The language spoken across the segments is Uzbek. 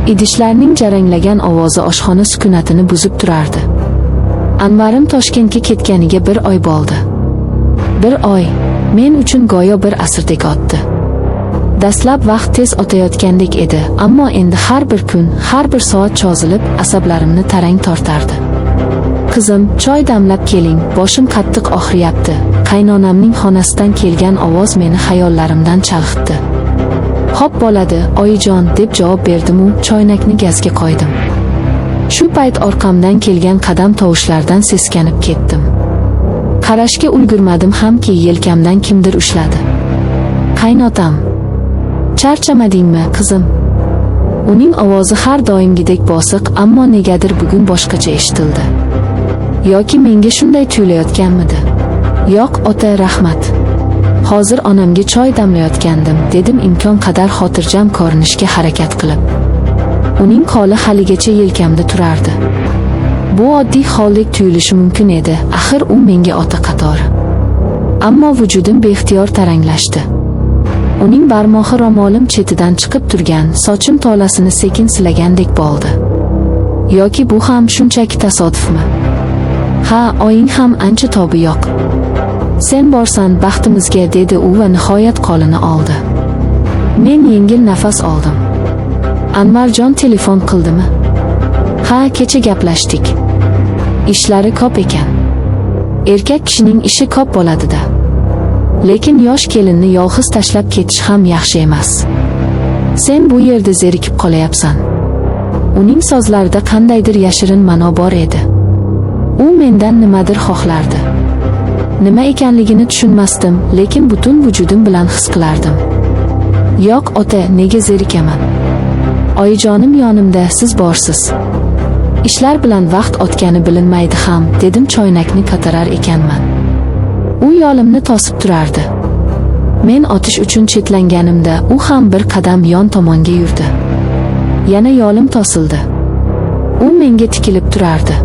Idishlarning jaranglagan ovozi oshxona sukunatini buzib turardi. Anvarim Toshkentga ketganiga 1 oy bo'ldi. 1 oy men uchun go'yo bir asrdek o'tdi. Dastlab vaqt tez o'tayotgandek edi, ammo endi har bir kun, har bir soat cho'zilib, asablarimni tarang tortardi. Qizim, choy damlab keling, boshim qattiq og'riyapti. Qaynonamning xonasidan kelgan ovoz meni xayollarimdan chalg'itdi. Xo'p bo'ladi, oyijon, deb javob berdim-u, choynakni gazga qo'ydim. Shu payt orqamdan kelgan qadam tovushlaridan seskanib ketdim. Qarashga ulgurmadim hamki yelkamdan kimdir ushladi. Qaynotam. Charchamadingmi, qizim? Uning ovozi har doimgidek bosiq, ammo negadir bugun boshqacha eshitildi. Yoki menga shunday tuyulayotganmidi? Yo'q, ota, rahmat. Hozir onamga choy damlayotgandim, dedim imkon qadar xotirjam ko'rinishga harakat qilib. Uning qo'li haligacha yelkamda turardi. Bu oddiy holdek tuyulishi mumkin edi, axir u menga ota qatori. Ammo vujudim beixtiyor taranglashdi. Uning barmog'i ro'molim chetidan chiqib turgan, sochim tolasini sekin silagandek bo'ldi. Yoki bu ham shunchaki tasodifmi? Ha, oying ham ancha tobi yo'q. Sen borsan baxtimizga, dedi u va nihoyat qo'lini oldi. Men yengil nafas oldim. Anvarjon telefon qildimi? Ha, kecha gaplashdik. Ishlari ko'p ekan. Erkak kishining ishi ko'p bo'ladi-da. Lekin yosh kelinni yolg'iz tashlab ketish ham yaxshi emas. Sen bu yerda zerikib qolayapsan. Uning so'zlarida qandaydir yashirin ma'no bor edi. U mendan nimadir xohlardi. Nima ekanligini tushunmasdim, lekin butun vujudim bilan his qilardim. Yo'q, ota, nega zerikaman? Oyijonim yonimda, siz borsiz. Ishlar bilan vaqt o'tgani bilinmaydi ham, dedim choynakni ko'tarar ekanman. U yo'limni to'sib turardi. Men o'tish uchun chetlanganimda u ham bir qadam yon tomonga yurdi. Yana yo'lim to'sildi. U menga tikilib turardi.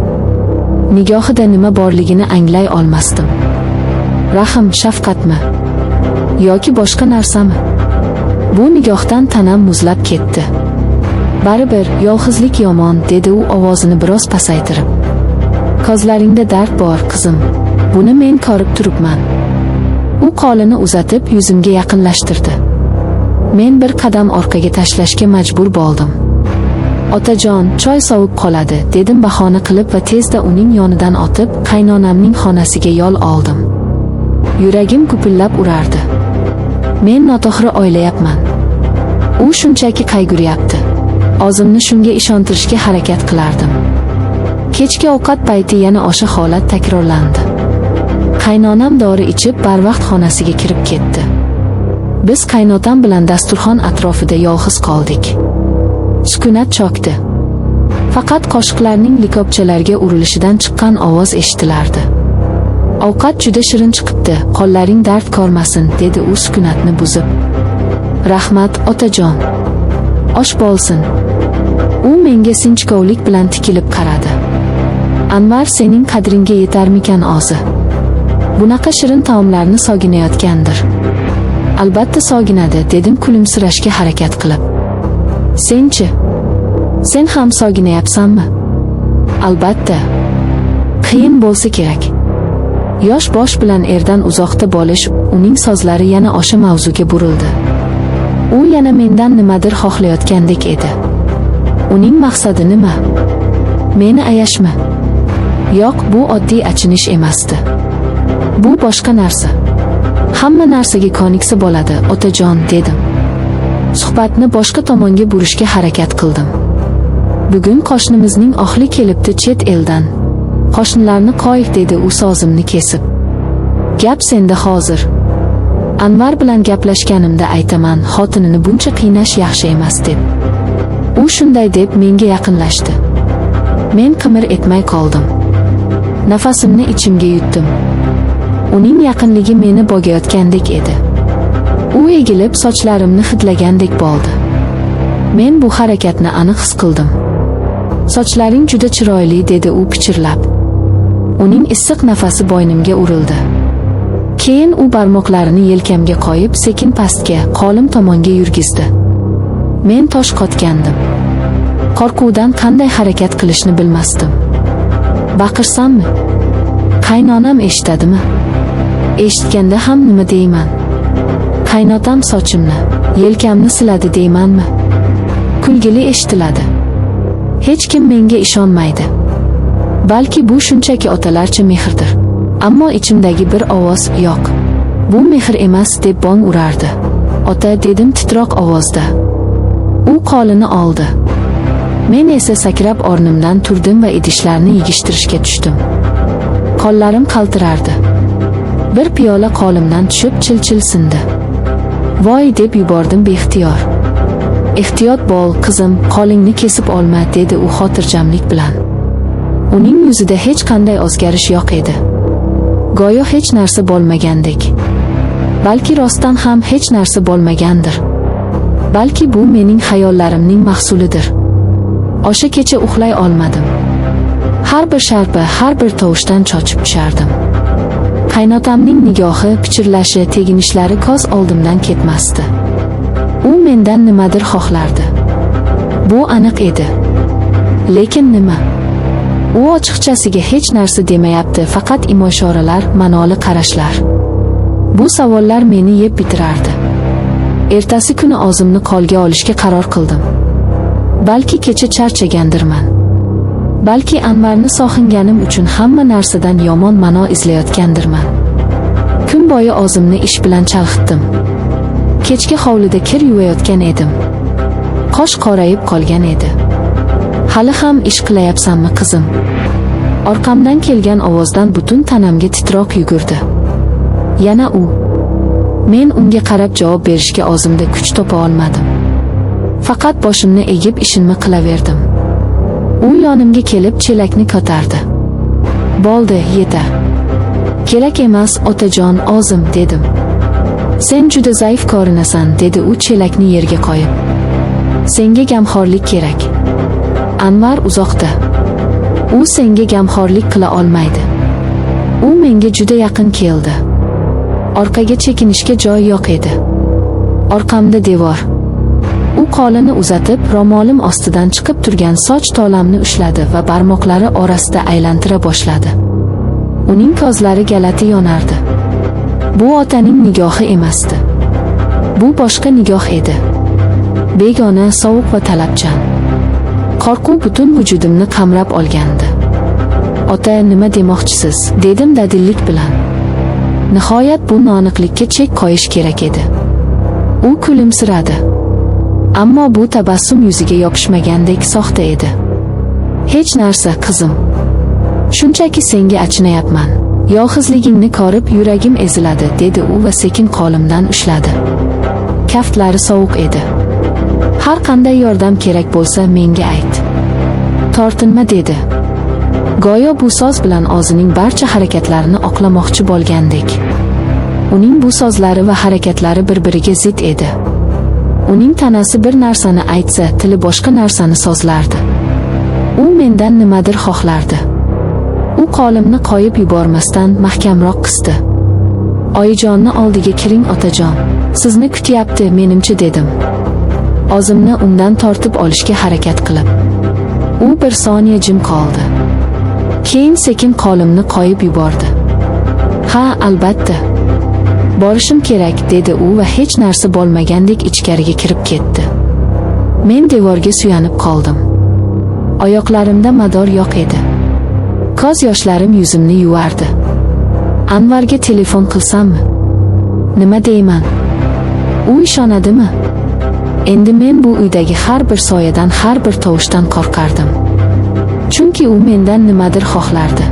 Nigohida nima borligini anglay olmasdim. Rahm, shafqatmi? Yoki boshqa narsami? Bu nigohdan tanam muzlab ketdi. Baribir, yolg'izlik yomon, dedi u ovozini biroz pasaytirib. Ko'zlaringda dard bor, qizim. Buni men ko'rib turibman. U qo'lini uzatib yuzimga yaqinlashtirdi. Men bir qadam orqaga tashlashga majbur bo'ldim. Otajon, choy sovib qoladi, dedim bahona qilib va tezda uning yonidan o'tib, qaynonamning xonasiga yo'l oldim. Yuragim gupillab urardi. Men noto'g'ri o'ylayapman. U shunchaki qayg'uryapti. O'zimni shunga ishontirishga harakat qilardim. Kechki ovqat payti yana o'sha holat takrorlandi. Qaynonam dori ichib barvaqt xonasiga kirib ketdi. Biz qaynotam bilan dasturxon atrofida yolg'iz qoldik. Sukunat cho'kdi. Faqat qoshiqlarning likopchalarga urilishidan chiqqan ovoz eshitilardi. Ovqat juda shirin chiqibdi, qo'llaring dard ko'rmasin, dedi u sukunatni buzib. Rahmat, otajon. Osh bo'lsin. U menga sinchkovlik bilan tikilib qaradi. Anvar, sening qadringga yetarmikan o'zi? Bunaqa shirin taomlarni sog'inayotgandir. Albatta sog'inadi, dedim kulimsirashga harakat qilib. Senchi? Sen ham sog'inayapsanmi? Albatta. Qiyin bo'lsa kerak. Yosh bosh bilan erdan uzoqda bo'lish, uning so'zlari yana o'sha mavzuga burildi. U yana mendan nimadir xohlayotgandek edi. Uning maqsadi nima? Meni ayashmi? Yo'q, bu oddiy achinish emasdi. Bu boshqa narsa. Hamma narsaga ko'niksa bo'ladi, otajon, dedim. Suhbatni boshqa tomonga burishga harakat qildim. Bugun qo'shnimizning oxli kelibdi chet eldan. Qo'shnilarni qo'y, dedi u so'zimni kesib. Gap senda hozir. Anvar bilan gaplashganimda aytaman, xotinini buncha qiynash yaxshi emas deb. U shunday deb menga yaqinlashdi. Men qimir etmay qoldim. Nafasimni ichimga yutdim. Uning yaqinligi meni bo'gayotgandek edi. U egilib sochlarimni hidlagandek bo'ldi. Men bu harakatni aniq his qildim. Sochlaring juda chiroyli, dedi u pichirlab. Uning issiq nafasi bo'ynimga urildi. Keyin u barmoqlarini yelkamga qo'yib, sekin pastga, qo'lim tomonga yurgizdi. Men tosh qotgandim. Qo'rquvdan qanday harakat qilishni bilmasdim. Baqirsammi? Qaynonam eshitadimi? Eshitganda ham nima deyman? Qaynotam sochimni, yelkamni siladi deymanmi? Kulgili eshitiladi. Hech kim menga ishonmaydi. Balki bu shunchaki otalarcha mehrdir. Ammo ichimdagi bir ovoz yo'q. Bu mehr emas deb bong urardi. Ota, dedim titroq ovozda. U qo'lini oldi. Men esa sakrab o'rnimdan turdim va idishlarni yig'ishtirishga tushdim. Qo'llarim qaltirardi. Bir piyola qo'limdan tushib chil-chil sindi. Voy deb yubordim beixtiyor. Ehtiyot bo'l, qizim, qo'lingni kesib olma, dedi u xotirjamlik bilan. Uning yuzida hech qanday o'zgarish yo'q edi. Go'yo hech narsa bo'lmagandek. Balki rostdan ham hech narsa bo'lmagandir. Balki bu mening xayollarimning mahsulidir. O'sha kecha uxlay olmadim. Har bir sharpa, har bir tovushdan chochib tushardim. Qaynotamning nigohi, pichirlashi, teginishlari ko'z oldimdan ketmasdi. U mendan nimadir xohlardi. Bu aniq edi. Lekin nima? U ochiqchasiga hech narsa demayapti, faqat imo-ishoralar, ma'noli qarashlar. Bu savollar meni yeb bitirardi. Ertasi kuni o'zimni qo'lga olishga qaror qildim. Balki kecha charchagandirman. Balki Anvarni sog'inganim uchun hamma narsadan yomon ma'no izlayotgandirman. Kun bo'yi o'zimni ish bilan chalg'itdim. Kechki hovlida kir yuvayotgan edim. Qosh qorayib qolgan edi. Hali ham ish qilayapsanmi, qizim? Orqamdan kelgan ovozdan butun tanamga titroq yugurdi. Yana u. Men unga qarab javob berishga o'zimda kuch topa olmadim. Faqat boshimni egib ishimni qilaverdim. U yonimga kelib chelakni ko'tardi. Bo'ldi, yeta. Kerak emas, otajon, o'zim, dedim. Sen juda zaif ko'rinasan, dedi u chelakni yerga qo'yib. Senga gamxo'rlik kerak. Anvar uzoqda. U senga gamxo'rlik qila olmaydi. U menga juda yaqin keldi. Orqaga chekinishga joy yo'q edi. Orqamda devor. U qo'lini uzatib, ro'molim ostidan chiqib turgan soch to'lamni ushladi va barmoqlari orasida aylantira boshladi. Uning ko'zlari galati yonardi. Bu otaning nigohi emasdi. Bu boshqa nigoh edi. Begona, sovuq va talabchan. Qo'rquv butun vujudimni qamrab olgandi. Ota, nima demoqchisiz? Dedim dadillik bilan. Nihoyat bu noaniqlikka chek qo'yish kerak edi. U kulimsiradi. Ammo bu tabassum yuziga yopishmagandek soxta edi. Hech narsa, qizim. Shunchaki senga achinayapman. Yolg'izligingni ko'rib yuragim eziladi, dedi u va sekin qo'limdan ushladi. Kaftlari sovuq edi. Har qanday yordam kerak bo'lsa menga ayt. Tortinma, dedi. Go'yo bu so'z bilan o'zining barcha harakatlarini oqlamoqchi bo'lgandek. Uning bu so'zlari va harakatlari bir-biriga zid edi. Uning tanasi bir narsani aytsa, tili boshqa narsani so'zlardi. U mendan nimadir xohlardi. U qo'limni qo'yib yubormasdan mahkamroq qisdi. Oyijonni oldiga kiring, otajon. Sizni kutyapti, menimcha, dedim. O'zimni undan tortib olishga harakat qilib. U bir soniya jim qoldi. Keyin sekin qo'limni qo'yib yubordi. Ha, albatta. Borishim kerak, dedi u va hech narsa bo'lmagandek ichkariga kirib ketdi. Men devorga suyanib qoldim. Oyoqlarimda mador yo'q edi. Ko'z yoshlarim yuzimni yuvardi. Anvarga telefon qilsammi? Nima deyman? U ishonadimi? Endi men bu uydagi har bir soyadan, har bir tovushdan qo'rqardim. Chunki u mendan nimadir xohlardi.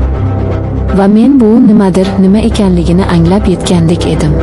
Va men bu nimadir nima ekanligini anglab yetgandek edim.